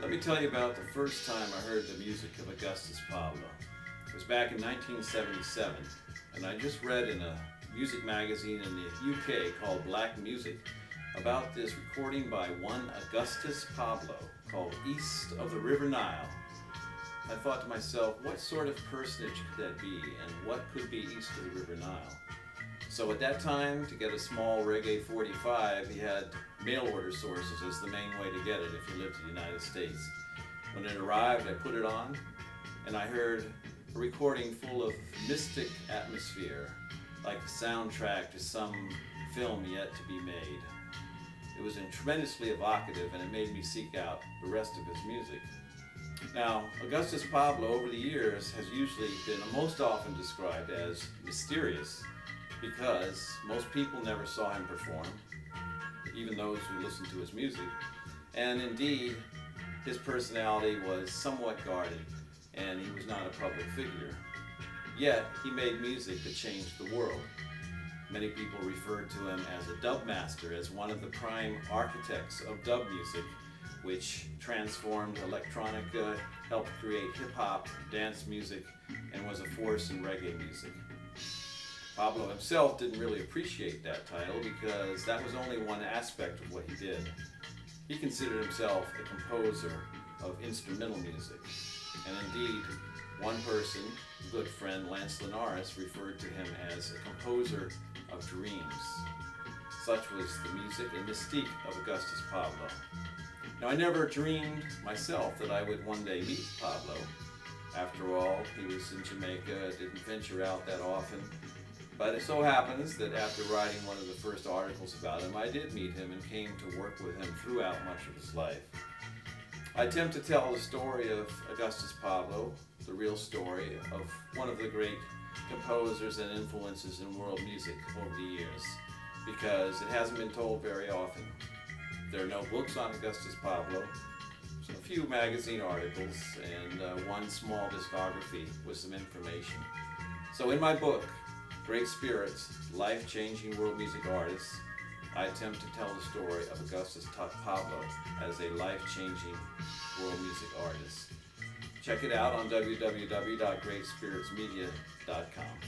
Let me tell you about the first time I heard the music of Augustus Pablo. It was back in 1977, and I just read in a music magazine in the UK called Black Music about this recording by one Augustus Pablo called East of the River Nile. I thought to myself, what sort of personage could that be, and what could be east of the River Nile? So at that time, to get a small Reggae 45, he had mail order sources as the main way to get it if you lived in the United States. When it arrived, I put it on, and I heard a recording full of mystic atmosphere, like a soundtrack to some film yet to be made. It was tremendously evocative, and it made me seek out the rest of his music. Now, Augustus Pablo over the years has usually been most often described as mysterious because most people never saw him perform, even those who listened to his music. And indeed, his personality was somewhat guarded, and he was not a public figure. Yet, he made music that changed the world. Many people referred to him as a dubmaster, as one of the prime architects of dub music, which transformed electronica, helped create hip-hop, dance music, and was a force in reggae music. Pablo himself didn't really appreciate that title because that was only one aspect of what he did. He considered himself a composer of instrumental music, and indeed, one person, a good friend, Lance Linares, referred to him as a composer of dreams. Such was the music and mystique of Augustus Pablo. Now, I never dreamed myself that I would one day meet Pablo. After all, he was in Jamaica, didn't venture out that often. But it so happens that after writing one of the first articles about him, I did meet him and came to work with him throughout much of his life. I attempt to tell the story of Augustus Pablo, the real story of one of the great composers and influences in world music over the years, because it hasn't been told very often. There are no books on Augustus Pablo, a few magazine articles, and one small discography with some information. So in my book, Great Spirits, Life-Changing World Music Artists, I attempt to tell the story of Augustus Pablo as a life-changing world music artist. Check it out on www.greatspiritsmedia.com.